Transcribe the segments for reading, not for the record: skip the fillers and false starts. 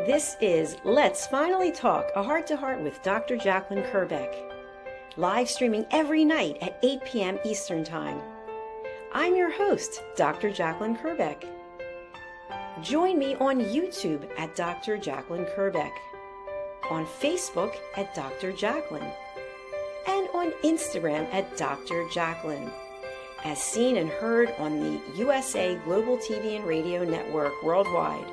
This is Let's Finally Talk, a heart-to-heart with Dr. Jacalyn Kerbeck, live streaming every night at 8 p.m. Eastern Time. I'm your host, Dr. Jacalyn Kerbeck. Join me on YouTube at Dr. Jacalyn Kerbeck, on Facebook at Dr. Jacalyn, and on Instagram at Dr. Jacalyn, as seen and heard on the USA Global TV and Radio Network worldwide.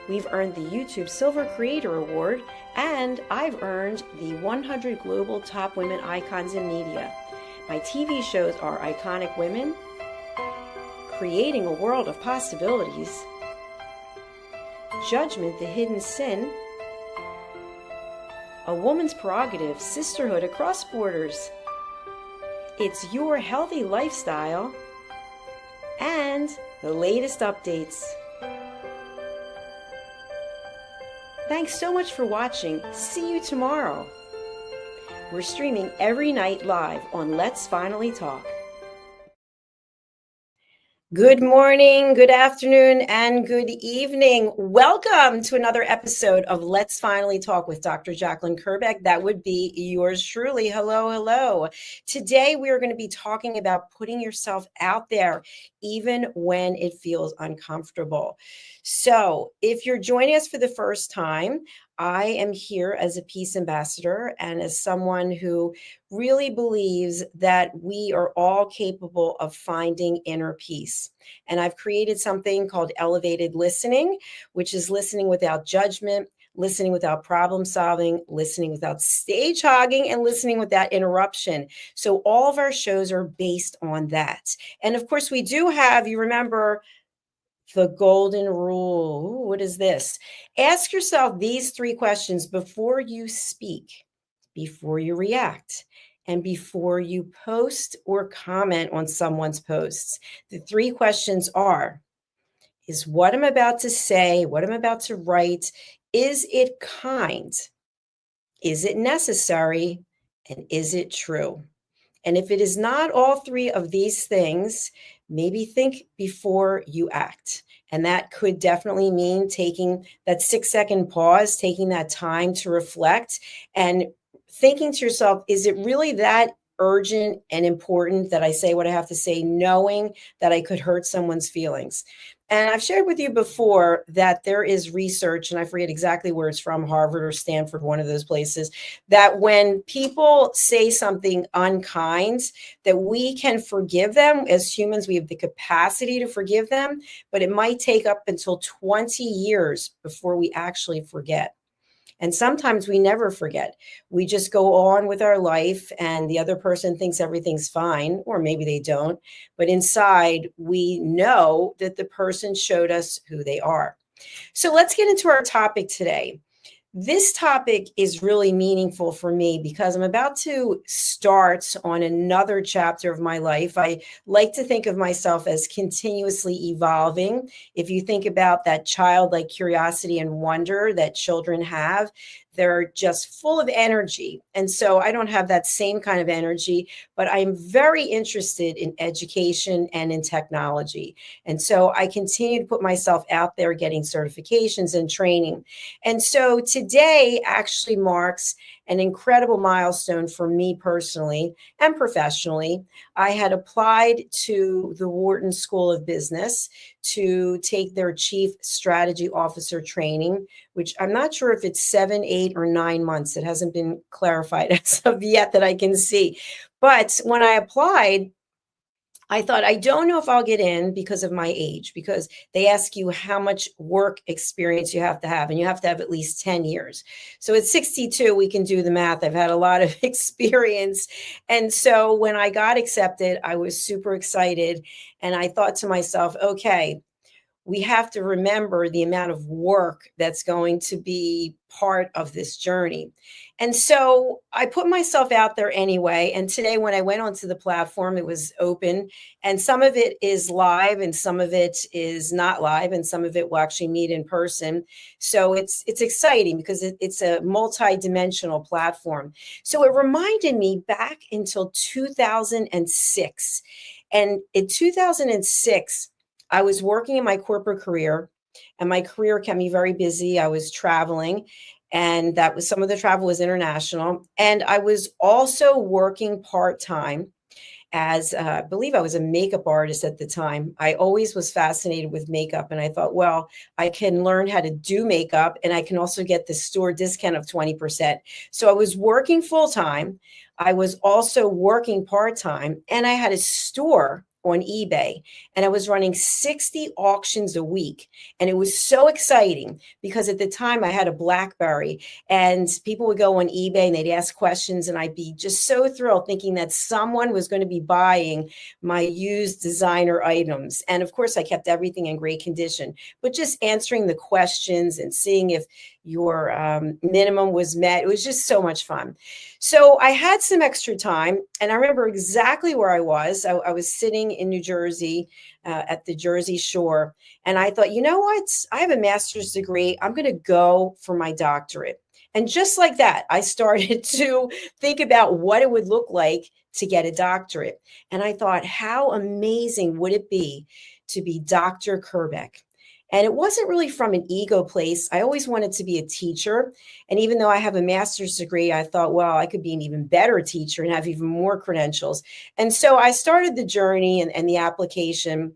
We've earned the YouTube Silver Creator Award, and I've earned the 100 Global Top Women Icons in Media. My TV shows are Iconic Women, Creating a World of Possibilities, Judgment, the Hidden Sin, A Woman's Prerogative, Sisterhood Across Borders, It's Your Healthy Lifestyle, and the latest updates. Thanks so much for watching. See you tomorrow. We're streaming every night live on Let's Finally Talk. Good morning, good afternoon, and good evening. Welcome to another episode of Let's Finally Talk with Dr. Jacalyn Kerbeck. That would be yours truly. Hello, hello. Today we are going to be talking about putting yourself out there even when it feels uncomfortable. So if you're joining us for the first time, I am here as a peace ambassador and as someone who really believes that we are all capable of finding inner peace. And I've created something called elevated listening, which is listening without judgment, listening without problem solving, listening without stage hogging, and listening without interruption. So all of our shows are based on that. And of course, we do have, you remember, the golden rule. Ooh, what is this? Ask yourself these three questions before you speak, before you react, and before you post or comment on someone's posts. The three questions are, is what I'm about to say, what I'm about to write, is it kind? Is it necessary? And is it true? And if it is not all three of these things, maybe think before you act. And that could definitely mean taking that 6-second pause, taking that time to reflect and thinking to yourself, is it really that urgent and important that I say what I have to say, knowing that I could hurt someone's feelings? And I've shared with you before that there is research, and I forget exactly where it's from, Harvard or Stanford, one of those places, that when people say something unkind, that we can forgive them. As humans, we have the capacity to forgive them, but it might take up until 20 years before we actually forget. And sometimes we never forget. We just go on with our life and the other person thinks everything's fine, or maybe they don't. But inside, we know that the person showed us who they are. So let's get into our topic today. This topic is really meaningful for me because I'm about to start on another chapter of my life. I like to think of myself as continuously evolving. If you think about that childlike curiosity and wonder that children have, they're just full of energy. And so I don't have that same kind of energy, but I'm very interested in education and in technology. And so I continue to put myself out there getting certifications and training. And so today actually marks an incredible milestone for me personally and professionally. I had applied to the Wharton School of Business to take their Chief Strategy Officer training, which I'm not sure if it's 7, 8, or 9 months. It hasn't been clarified as of yet that I can see. But when I applied, I thought, I don't know if I'll get in because of my age, because they ask you how much work experience you have to have, and you have to have at least 10 years. So at 62, we can do the math. I've had a lot of experience. And so when I got accepted, I was super excited. And I thought to myself, okay, we have to remember the amount of work that's going to be part of this journey. And so I put myself out there anyway. And today when I went onto the platform, it was open, and some of it is live and some of it is not live, and some of it will actually meet in person. So it's exciting because it's a multi-dimensional platform. So it reminded me back until 2006. And in 2006, I was working in my corporate career and my career kept me very busy. I was traveling, and that was some of the travel was international. And I was also working part-time as I believe I was a makeup artist at the time. I always was fascinated with makeup, and I thought, well, I can learn how to do makeup, and I can also get the store discount of 20%. So I was working full time. I was also working part time, and I had a store on eBay, and I was running 60 auctions a week. And it was so exciting because at the time I had a BlackBerry, and people would go on eBay and they'd ask questions, and I'd be just so thrilled thinking that someone was going to be buying my used designer items. And of course, I kept everything in great condition, but just answering the questions and seeing if your minimum was met. It was just so much fun. So I had some extra time, and I remember exactly where I was. I was sitting in New Jersey at the Jersey Shore, and I thought, you know what? I have a master's degree. I'm going to go for my doctorate. And just like that, I started to think about what it would look like to get a doctorate. And I thought, how amazing would it be to be Dr. Kerbeck? And it wasn't really from an ego place. I always wanted to be a teacher. And even though I have a master's degree, I thought, well, I could be an even better teacher and have even more credentials. And so I started the journey and the application.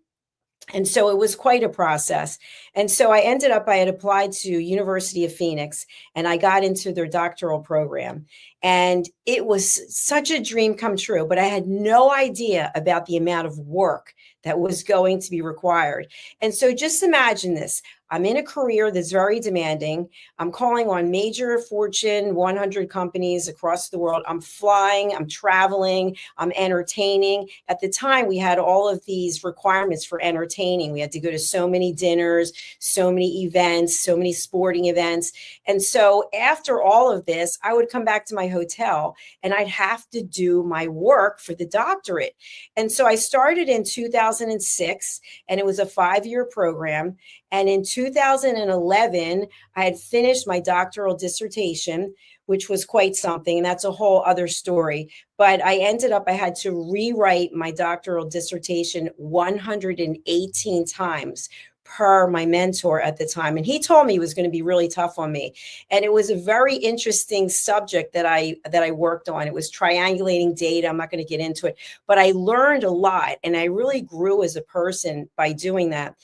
And so it was quite a process. And so I ended up, I had applied to University of Phoenix, and I got into their doctoral program. And it was such a dream come true, but I had no idea about the amount of work that was going to be required. And so just imagine this. I'm in a career that's very demanding. I'm calling on major Fortune 100 companies across the world. I'm flying, I'm traveling, I'm entertaining. At the time, we had all of these requirements for entertaining. We had to go to so many dinners, so many events, so many sporting events. And so after all of this, I would come back to my hotel and I'd have to do my work for the doctorate. And so I started in 2006, and it was a 5-year program. And in 2011, I had finished my doctoral dissertation, which was quite something. And that's a whole other story. But I ended up, I had to rewrite my doctoral dissertation 118 times per my mentor at the time. And he told me it was going to be really tough on me. And it was a very interesting subject that I worked on. It was triangulating data. I'm not going to get into it, but I learned a lot, and I really grew as a person by doing that.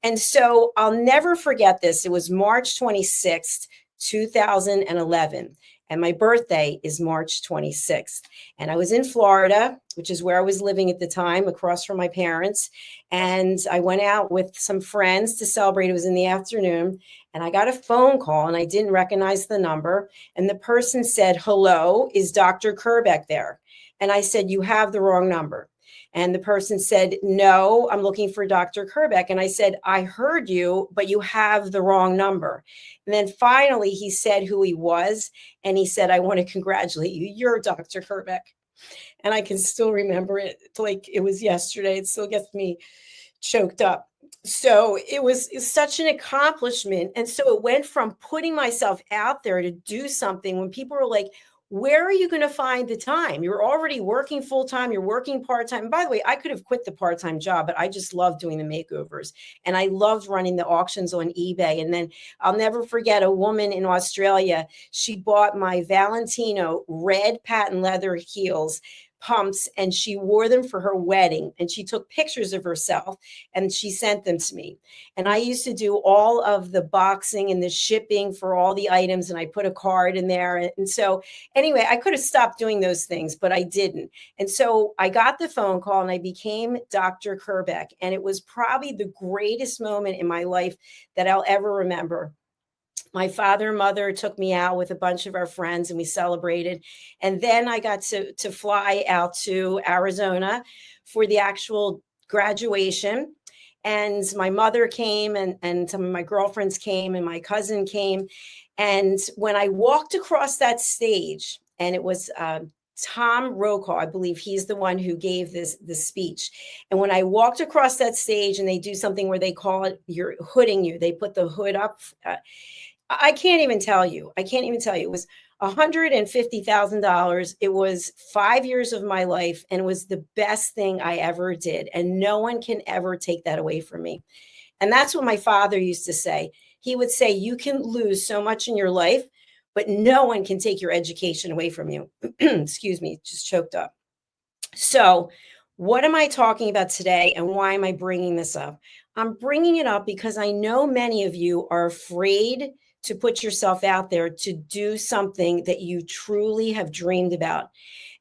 And so I'll never forget this. It was March 26th, 2011. And my birthday is March 26th. And I was in Florida, which is where I was living at the time, across from my parents. And I went out with some friends to celebrate. It was in the afternoon. And I got a phone call, and I didn't recognize the number. And the person said, "Hello, is Dr. Kerbeck there?" And I said, "You have the wrong number." And the person said, "No, I'm looking for Dr. Kerbeck." And I said, "I heard you, but you have the wrong number." And then finally he said who he was. And he said, "I want to congratulate you. You're Dr. Kerbeck." And I can still remember it like it was yesterday. It still gets me choked up. So it's such an accomplishment. And so it went from putting myself out there to do something when people were like, where are you going to find the time? You're already working full time. You're working part time. By the way, I could have quit the part time job, but I just loved doing the makeovers, and I loved running the auctions on eBay. And then I'll never forget a woman in Australia. She bought my Valentino red patent leather heels pumps, and she wore them for her wedding, and she took pictures of herself and she sent them to me. And I used to do all of the boxing and the shipping for all the items, and I put a card in there. And so anyway, I could have stopped doing those things, but I didn't. And so I got the phone call and I became Dr. Kerbeck. And it was probably the greatest moment in my life that I'll ever remember. My father and mother took me out with a bunch of our friends, and we celebrated. And then I got to fly out to Arizona for the actual graduation. And my mother came, and some of my girlfriends came, and my cousin came. And when I walked across that stage, and it was Tom Brokaw, I believe he's the one who gave this speech. And when I walked across that stage, and they do something where they call it, you're hooding you. They put the hood up. I can't even tell you. I can't even tell you. It was $150,000. It was 5 years of my life, and it was the best thing I ever did. And no one can ever take that away from me. And that's what my father used to say. He would say, you can lose so much in your life, but no one can take your education away from you. Excuse me, just choked up. So, what am I talking about today and why am I bringing this up? I'm bringing it up because I know many of you are afraid to put yourself out there to do something that you truly have dreamed about.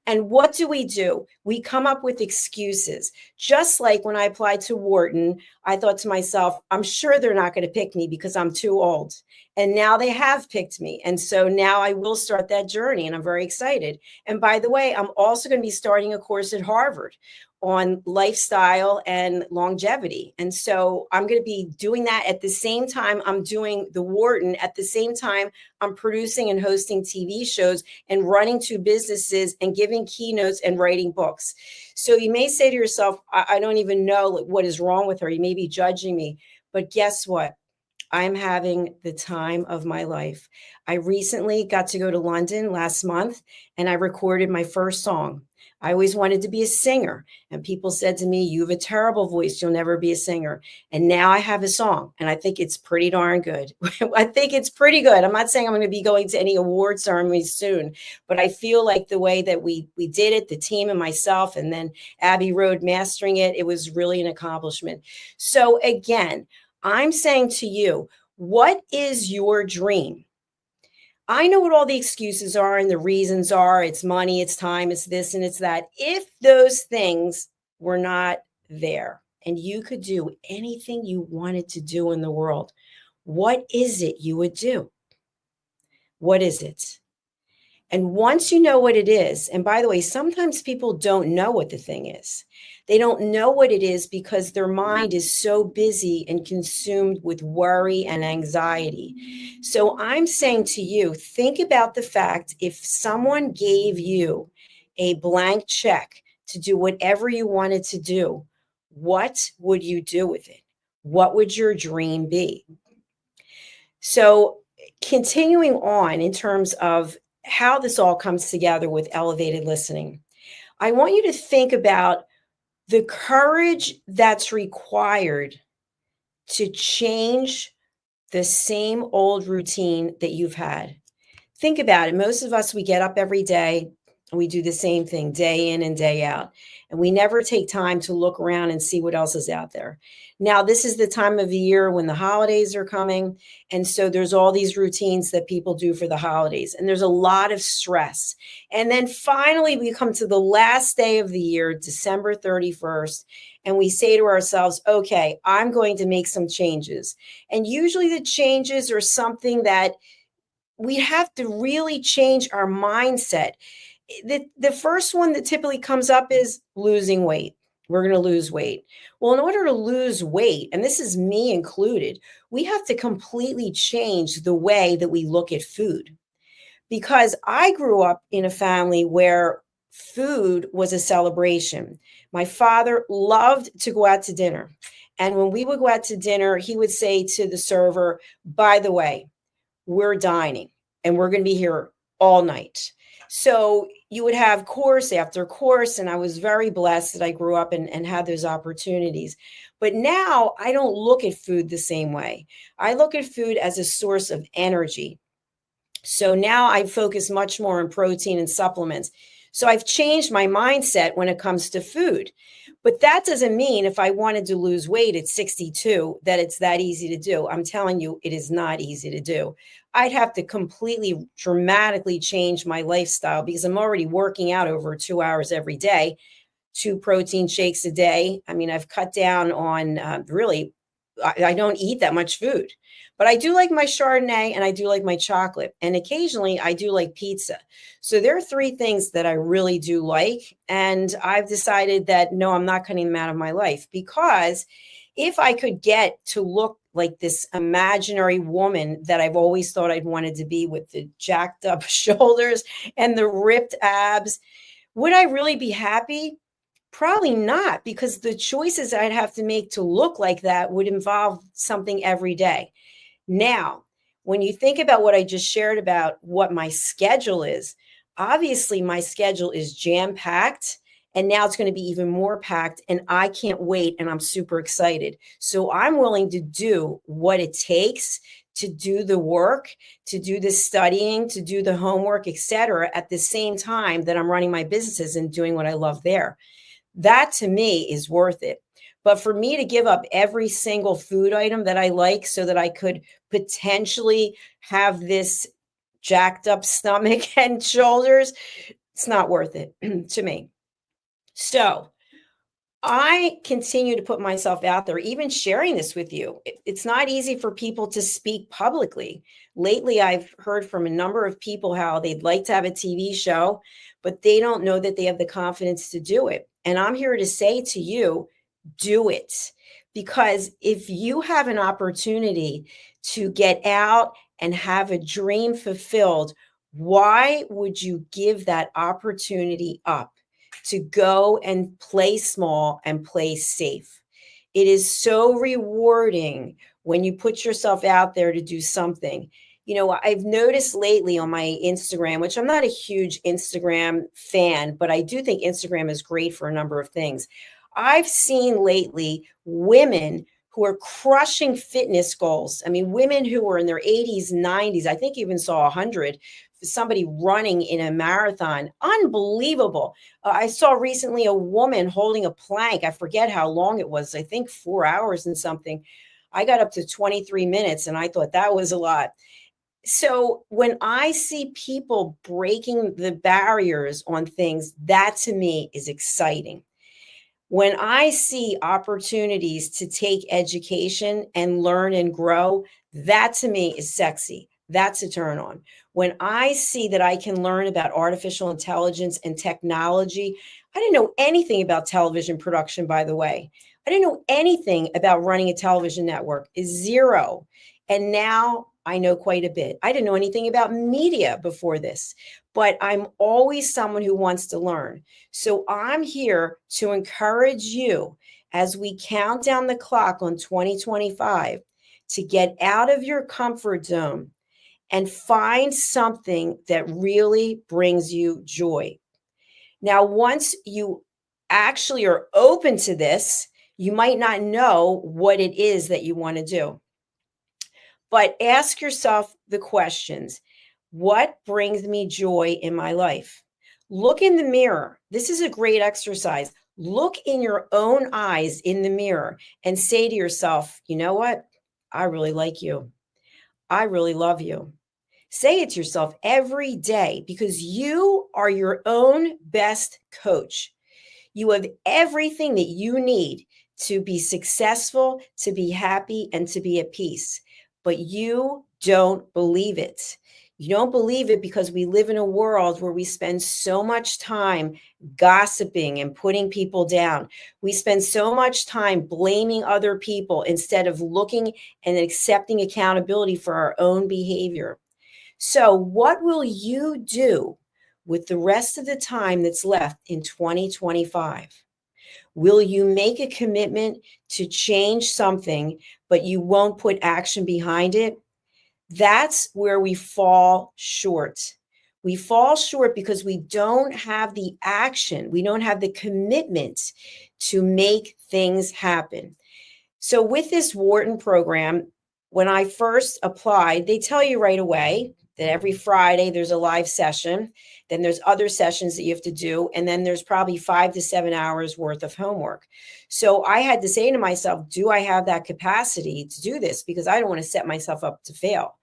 And what do? We come up with excuses. Just like when I applied to Wharton, I thought to myself, I'm sure they're not going to pick me because I'm too old. And now they have picked me. And so now I will start that journey and I'm very excited. And by the way, I'm also going to be starting a course at Harvard on lifestyle and longevity. And so I'm going to be doing that at the same time I'm doing the Wharton, at the same time I'm producing and hosting TV shows and running two businesses and giving keynotes and writing books. So you may say to yourself, I don't even know what is wrong with her. You may be judging me, but guess what? I'm having the time of my life. I recently got to go to London last month and I recorded my first song. I always wanted to be a singer. And people said to me, you have a terrible voice. You'll never be a singer. And now I have a song and I think it's pretty darn good. I think it's pretty good. I'm not saying I'm going to be going to any award ceremonies soon, but I feel like the way that we did it, the team and myself, and then Abbey Road mastering it, it was really an accomplishment. So again, I'm saying to you, what is your dream? I know what all the excuses are and the reasons are. It's money, it's time, it's this and it's that. If those things were not there and you could do anything you wanted to do in the world, what is it you would do? What is it? And once you know what it is, and by the way, sometimes people don't know what the thing is. They don't know what it is because their mind is so busy and consumed with worry and anxiety. So I'm saying to you, think about the fact if someone gave you a blank check to do whatever you wanted to do, what would you do with it? What would your dream be? So continuing on in terms of how this all comes together with elevated listening, I want you to think about the courage that's required to change the same old routine that you've had. Think about it. Most of us, we get up every day and we do the same thing day in and day out. And we never take time to look around and see what else is out there. Now, this is the time of the year when the holidays are coming. And so there's all these routines that people do for the holidays. And there's a lot of stress. And then finally, we come to the last day of the year, December 31st. And we say to ourselves, okay, I'm going to make some changes. And usually the changes are something that we have to really change our mindset. The first one that typically comes up is losing weight. We're going to lose weight. Well, in order to lose weight, and this is me included, we have to completely change the way that we look at food. Because I grew up in a family where food was a celebration. My father loved to go out to dinner. And when we would go out to dinner, he would say to the server, by the way, we're dining and we're going to be here all night. So you would have course after course. And I was very blessed that I grew up and had those opportunities. But now I don't look at food the same way. I look at food as a source of energy. So now I focus much more on protein and supplements. So I've changed my mindset when it comes to food. But that doesn't mean if I wanted to lose weight at 62 that it's that easy to do. I'm telling you, it is not easy to do. I'd have to completely dramatically change my lifestyle because I'm already working out over 2 hours every day, 2 protein shakes a day. I mean, I've cut down on I don't eat that much food, but I do like my Chardonnay and I do like my chocolate. And occasionally I do like pizza. So there are 3 things that I really do like. And I've decided that, no, I'm not cutting them out of my life because if I could get to look like this imaginary woman that I've always thought I'd wanted to be with the jacked up shoulders and the ripped abs, would I really be happy? Probably not, because the choices I'd have to make to look like that would involve something every day. Now, when you think about what I just shared about what my schedule is, obviously my schedule is jam-packed And now it's going to be even more packed, and I can't wait, and I'm super excited. So I'm willing to do what it takes to do the work, to do the studying, to do the homework, etc., at the same time that I'm running my businesses and doing what I love there. That to me is worth it. But for me to give up every single food item that I like so that I could potentially have this jacked up stomach and shoulders, it's not worth it to me. So I continue to put myself out there, even sharing this with you. It's not easy for people to speak publicly. Lately, I've heard from a number of people how they'd like to have a TV show, but they don't know that they have the confidence to do it. And I'm here to say to you, do it. Because if you have an opportunity to get out and have a dream fulfilled, why would you give that opportunity up? To go and play small and play safe. It is so rewarding when you put yourself out there to do something. You know, I've noticed lately on my Instagram, which I'm not a huge Instagram fan, but I do think Instagram is great for a number of things. I've seen lately women who are crushing fitness goals. I mean, women who were in their 80s, 90s, I think even saw 100, somebody running in a marathon. Unbelievable. I saw recently a woman holding a plank. I forget how long it was. I think 4 hours and something. I got up to 23 minutes and I thought that was a lot. So when I see people breaking the barriers on things, that to me is exciting. When I see opportunities to take education and learn and grow, that to me is sexy. That's a turn on. When I see that I can learn about artificial intelligence and technology, I didn't know anything about television production, by the way. I didn't know anything about running a television network, zero. And now I know quite a bit. I didn't know anything about media before this, but I'm always someone who wants to learn. So I'm here to encourage you as we count down the clock on 2025 to get out of your comfort zone and find something that really brings you joy. Now, once you actually are open to this, you might not know what it is that you want to do. But ask yourself the questions. What brings me joy in my life? Look in the mirror. This is a great exercise. Look in your own eyes in the mirror and say to yourself, you know what? I really like you. I really love you. Say it to yourself every day because you are your own best coach. You have everything that you need to be successful, to be happy, and to be at peace. But you don't believe it. You don't believe it because we live in a world where we spend so much time gossiping and putting people down. We spend so much time blaming other people instead of looking and accepting accountability for our own behavior. So, what will you do with the rest of the time that's left in 2025? Will you make a commitment to change something, but you won't put action behind it? That's where we fall short. We fall short because we don't have the action, we don't have the commitment to make things happen. So, with this Wharton program, when I first applied, they tell you right away that every Friday there's a live session. Then there's other sessions that you have to do. And then there's probably 5 to 7 hours worth of homework. So I had to say to myself, do I have that capacity to do this? Because I don't want to set myself up to fail.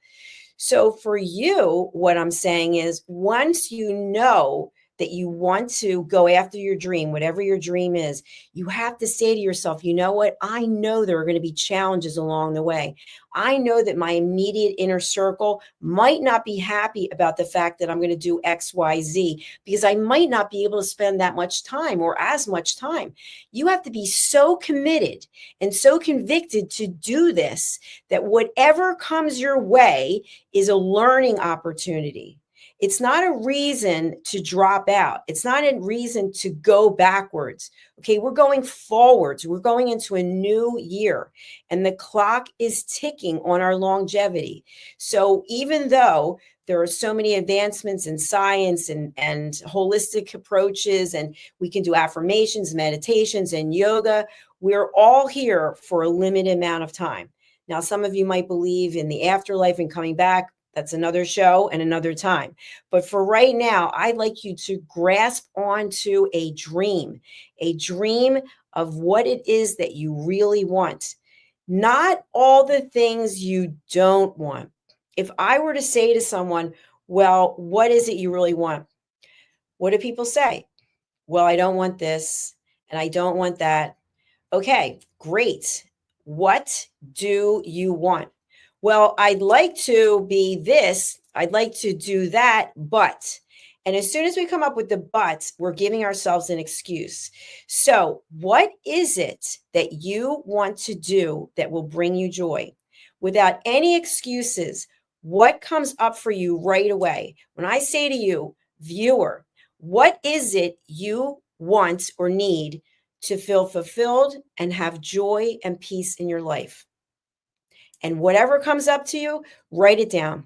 So for you, what I'm saying is once you know that you want to go after your dream, whatever your dream is, you have to say to yourself, you know what? I know there are going to be challenges along the way. I know that my immediate inner circle might not be happy about the fact that I'm going to do X, Y, Z, because I might not be able to spend that much time or as much time. You have to be so committed and so convicted to do this that whatever comes your way is a learning opportunity. It's not a reason to drop out. It's not a reason to go backwards. Okay, we're going forwards. We're going into a new year, and the clock is ticking on our longevity. So even though there are so many advancements in science and holistic approaches, and we can do affirmations, meditations, and yoga, we're all here for a limited amount of time. Now, some of you might believe in the afterlife and coming back. That's another show and another time. But for right now, I'd like you to grasp onto a dream of what it is that you really want, not all the things you don't want. If I were to say to someone, well, what is it you really want? What do people say? Well, I don't want this and I don't want that. Okay, great. What do you want? Well, I'd like to be this, I'd like to do that, but. And as soon as we come up with the but, we're giving ourselves an excuse. So, what is it that you want to do that will bring you joy? Without any excuses, what comes up for you right away? When I say to you, viewer, what is it you want or need to feel fulfilled and have joy and peace in your life? And whatever comes up to you, write it down.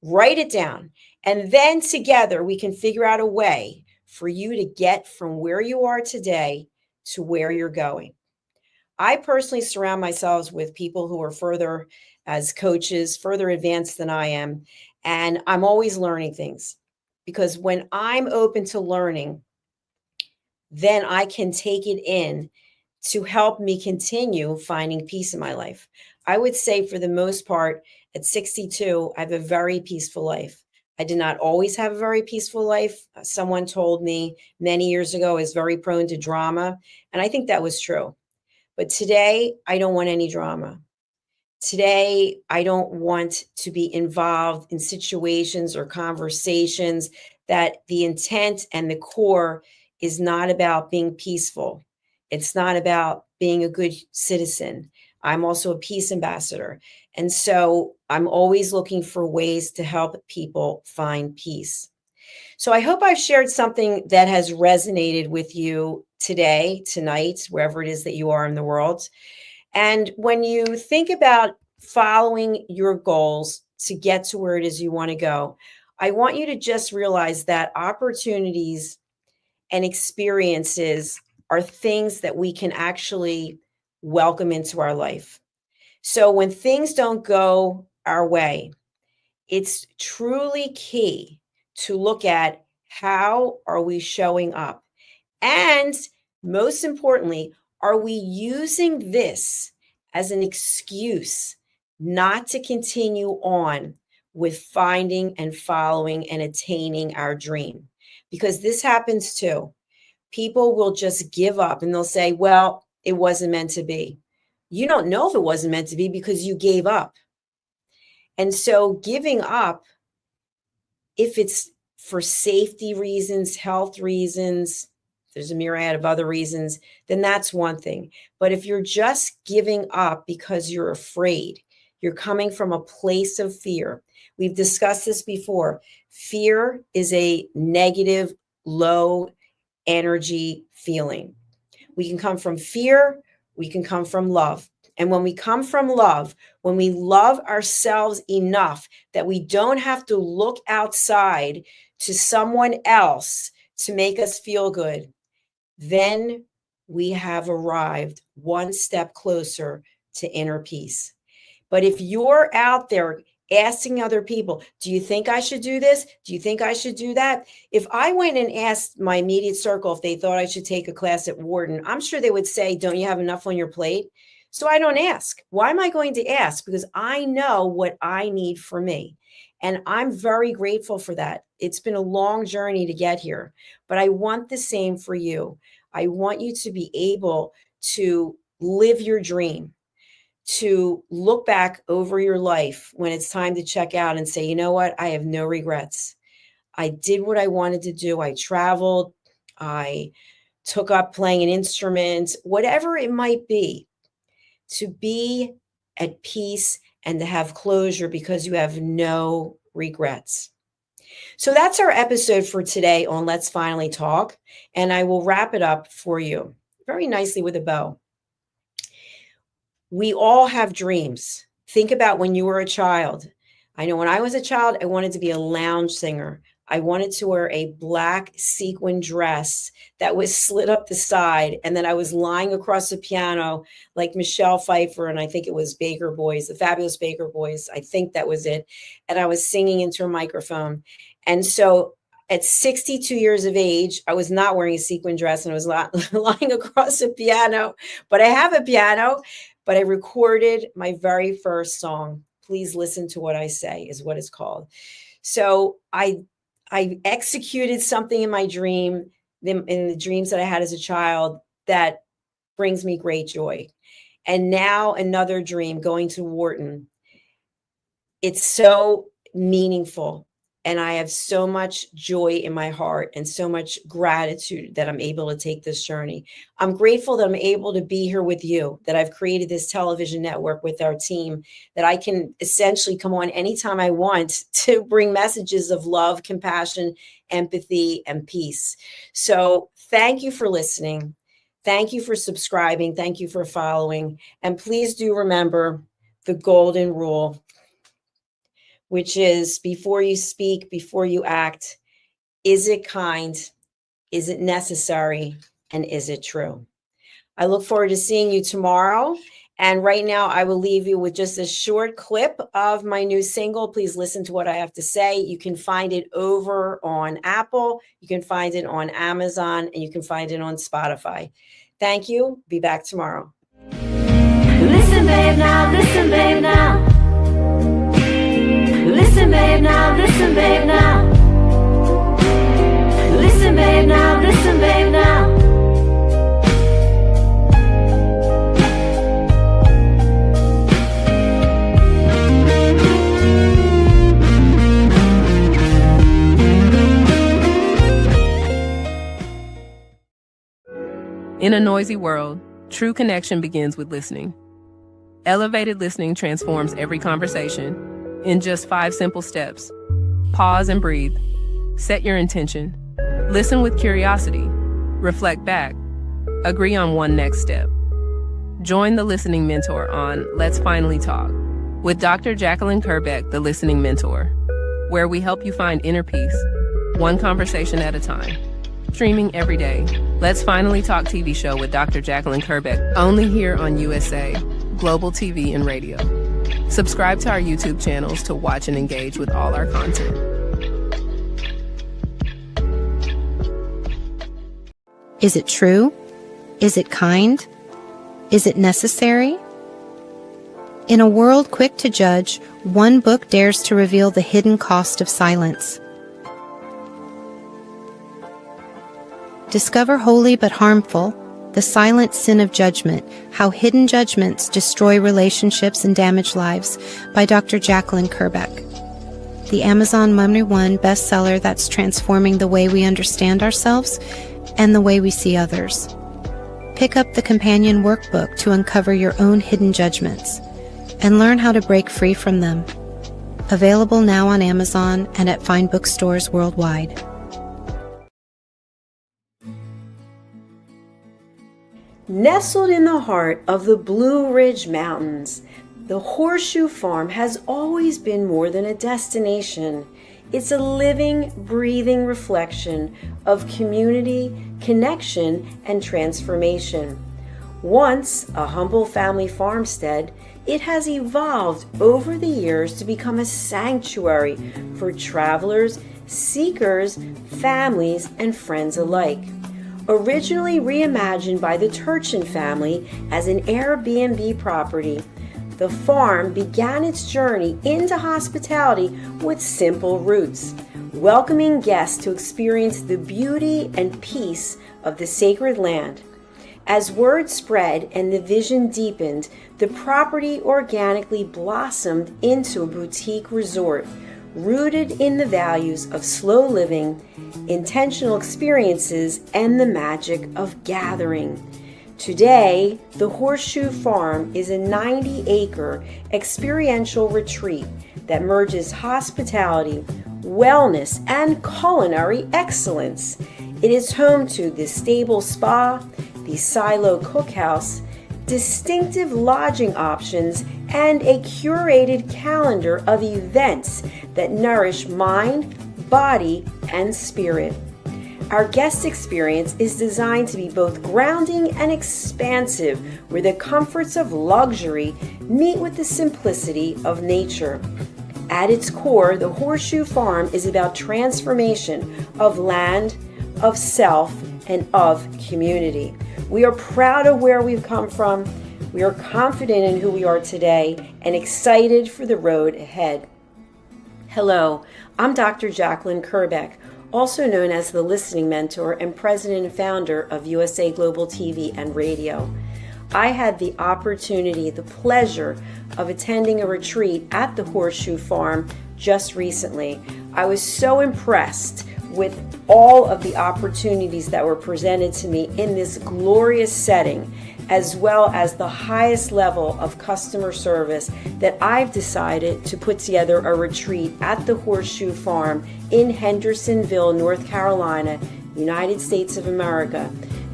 Write it down. And then together we can figure out a way for you to get from where you are today to where you're going. I personally surround myself with people who are further as coaches, further advanced than I am. And I'm always learning things because when I'm open to learning, then I can take it in to help me continue finding peace in my life. I would say for the most part, at 62, I have a very peaceful life. I did not always have a very peaceful life. Someone told me many years ago I was very prone to drama, and I think that was true. But today, I don't want any drama. Today, I don't want to be involved in situations or conversations that the intent and the core is not about being peaceful. It's not about being a good citizen. I'm also a peace ambassador. And so I'm always looking for ways to help people find peace. So I hope I've shared something that has resonated with you today, tonight, wherever it is that you are in the world. And when you think about following your goals to get to where it is you want to go, I want you to just realize that opportunities and experiences are things that we can actually welcome into our life. So when things don't go our way, it's truly key to look at how are we showing up? And most importantly, are we using this as an excuse not to continue on with finding and following and attaining our dream? Because this happens too. People will just give up and they'll say, well, it wasn't meant to be. You don't know if it wasn't meant to be because you gave up. And so giving up, if it's for safety reasons, health reasons, there's a myriad of other reasons, then that's one thing. But if you're just giving up because you're afraid, you're coming from a place of fear. We've discussed this before. Fear is a negative, low energy feeling. We can come from fear, we can come from love. And when we come from love, when we love ourselves enough that we don't have to look outside to someone else to make us feel good, then we have arrived one step closer to inner peace. But if you're out there asking other people, do you think I should do this? Do you think I should do that? If I went and asked my immediate circle if they thought I should take a class at Wharton, I'm sure they would say, don't you have enough on your plate? So I don't ask. Why am I going to ask? Because I know what I need for me. And I'm very grateful for that. It's been a long journey to get here, but I want the same for you. I want you to be able to live your dream, to look back over your life when it's time to check out and say, you know what? I have no regrets. I did what I wanted to do. I traveled. I took up playing an instrument, whatever it might be, to be at peace and to have closure because you have no regrets. So that's our episode for today on Let's Finally Talk. And I will wrap it up for you very nicely with a bow. We all have dreams. Think about when you were a child. I know when I was a child, I wanted to be a lounge singer. I wanted to wear a black sequin dress that was slit up the side. And then I was lying across the piano like Michelle Pfeiffer. And I think it was Baker Boys, the Fabulous Baker Boys. I think that was it. And I was singing into a microphone. And so at 62 years of age, I was not wearing a sequin dress and I was lying across a piano. But I have a piano, but I recorded my very first song. Please listen to what I say is what it's called. So I executed something in my dream, in the dreams that I had as a child, that brings me great joy. And now another dream, going to Wharton. It's so meaningful. And I have so much joy in my heart and so much gratitude that I'm able to take this journey. I'm grateful that I'm able to be here with you, that I've created this television network with our team, that I can essentially come on anytime I want to bring messages of love, compassion, empathy, and peace. So thank you for listening. Thank you for subscribing. Thank you for following. And please do remember the golden rule, which is before you speak, before you act, is it kind? Is it necessary? And is it true? I look forward to seeing you tomorrow. And right now I will leave you with just a short clip of my new single. Please listen to what I have to say. You can find it over on Apple. You can find it on Amazon, and you can find it on Spotify. Thank you. Be back tomorrow. Listen, babe, now. Listen, babe, now. Listen, babe, now, listen, babe, now. Listen, babe, now, listen, babe, now. In a noisy world, true connection begins with listening. Elevated listening transforms every conversation in just 5 simple steps. Pause and breathe. Set your intention. Listen with curiosity. Reflect back. Agree on one next step. Join the Listening Mentor on Let's Finally Talk with Dr. Jacalyn Kerbeck, the Listening Mentor, where we help you find inner peace, one conversation at a time. Streaming every day. Let's Finally Talk TV show with Dr. Jacalyn Kerbeck, only here on USA, Global TV and Radio. Subscribe to our YouTube channels to watch and engage with all our content. Is it true? Is it kind? Is it necessary? In a world quick to judge, one book dares to reveal the hidden cost of silence. Discover Holy but Harmful: The Silent Sin of Judgment, How Hidden Judgments Destroy Relationships and Damage Lives, by Dr. Jacalyn Kerbeck. The Amazon #1 bestseller that's transforming the way we understand ourselves and the way we see others. Pick up the companion workbook to uncover your own hidden judgments and learn how to break free from them. Available now on Amazon and at fine bookstores worldwide. Nestled in the heart of the Blue Ridge Mountains, the Horseshoe Farm has always been more than a destination. It's a living, breathing reflection of community, connection, and transformation. Once a humble family farmstead, it has evolved over the years to become a sanctuary for travelers, seekers, families, and friends alike. Originally reimagined by the Turchin family as an Airbnb property, the farm began its journey into hospitality with simple roots, welcoming guests to experience the beauty and peace of the sacred land. As word spread and the vision deepened, the property organically blossomed into a boutique resort, rooted in the values of slow living, intentional experiences, and the magic of gathering. Today, the Horseshoe Farm is a 90-acre experiential retreat that merges hospitality, wellness, and culinary excellence. It is home to the Stable Spa, the Silo Cookhouse, distinctive lodging options, and a curated calendar of events that nourish mind, body, and spirit. Our guest experience is designed to be both grounding and expansive, where the comforts of luxury meet with the simplicity of nature. At its core, the Horseshoe Farm is about transformation of land, of self, and of community. We are proud of where we've come from. We are confident in who we are today and excited for the road ahead. Hello, I'm Dr. Jacalyn Kerbeck, also known as the Listening Mentor and President and Founder of USA Global TV and Radio. I had the opportunity, the pleasure of attending a retreat at the Horseshoe Farm just recently. I was so impressed with all of the opportunities that were presented to me in this glorious setting, as well as the highest level of customer service, that I've decided to put together a retreat at the Horseshoe Farm in Hendersonville, North Carolina, United States of America,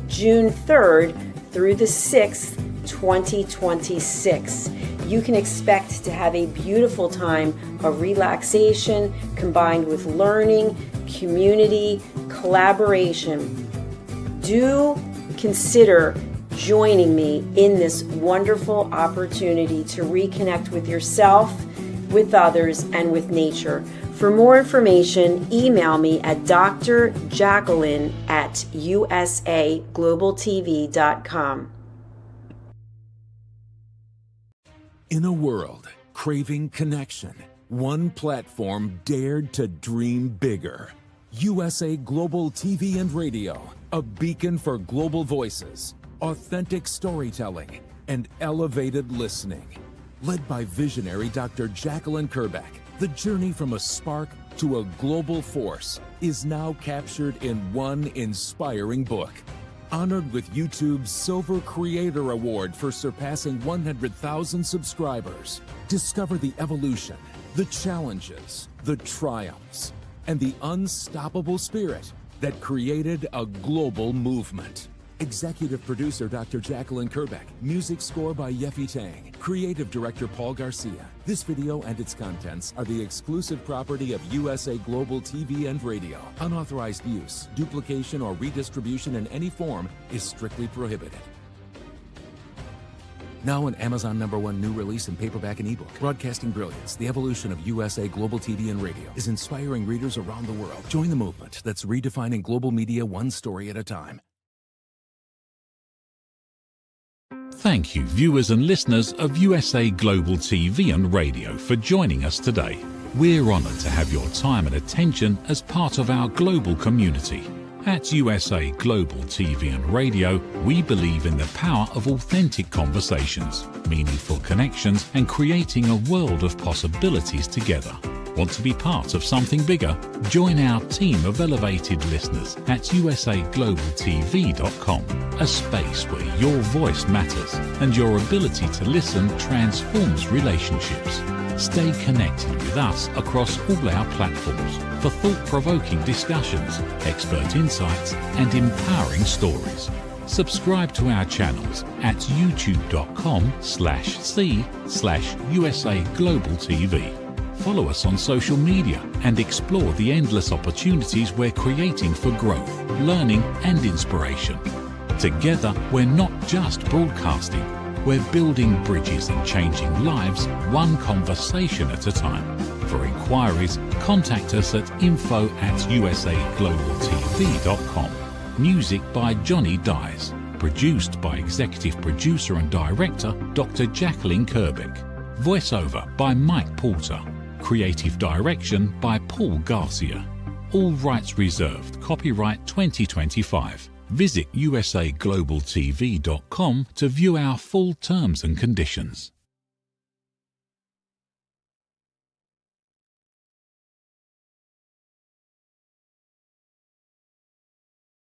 June 3rd through the 6th, 2026. You can expect to have a beautiful time of relaxation combined with learning, community, collaboration. Do consider joining me in this wonderful opportunity to reconnect with yourself, with others, and with nature. For more information, email me at drjacalyn@usaglobaltv.com. In a world craving connection, one platform dared to dream bigger. USA Global TV and Radio, a beacon for global voices, authentic storytelling, and elevated listening. Led by visionary Dr. Jacalyn Kerbeck, the journey from a spark to a global force is now captured in one inspiring book. Honored with YouTube's Silver Creator Award for surpassing 100,000 subscribers. Discover the evolution, the challenges, the triumphs, and the unstoppable spirit that created a global movement. Executive producer Dr. Jacalyn Kerbeck. Music score by Yeffy Tang. Creative director Paul Garcia. This video and its contents are the exclusive property of USA Global TV and Radio. Unauthorized use, duplication, or redistribution in any form is strictly prohibited. Now an Amazon #1 new release in paperback and ebook. Broadcasting Brilliance, the evolution of USA Global TV and Radio, is inspiring readers around the world. Join the movement that's redefining global media one story at a time. Thank you, viewers and listeners of USA Global TV and Radio, for joining us today. We're honoured to have your time and attention as part of our global community. At USA Global TV and Radio, we believe in the power of authentic conversations, meaningful connections, and creating a world of possibilities together. Want to be part of something bigger? Join our team of elevated listeners at usaglobaltv.com, a space where your voice matters and your ability to listen transforms relationships. Stay connected with us across all our platforms for thought-provoking discussions, expert insights, and empowering stories. Subscribe to our channels at youtube.com/c/usaglobaltv. Follow us on social media and explore the endless opportunities we're creating for growth, learning, and inspiration. Together, we're not just broadcasting, we're building bridges and changing lives one conversation at a time. For inquiries, contact us at info@usaglobaltv.com. Music by Johnny Dies. Produced by Executive Producer and Director Dr. Jacalyn Kerbeck. Voiceover by Mike Porter. Creative Direction by Paul Garcia. All rights reserved. Copyright 2025. Visit usaglobaltv.com to view our full terms and conditions.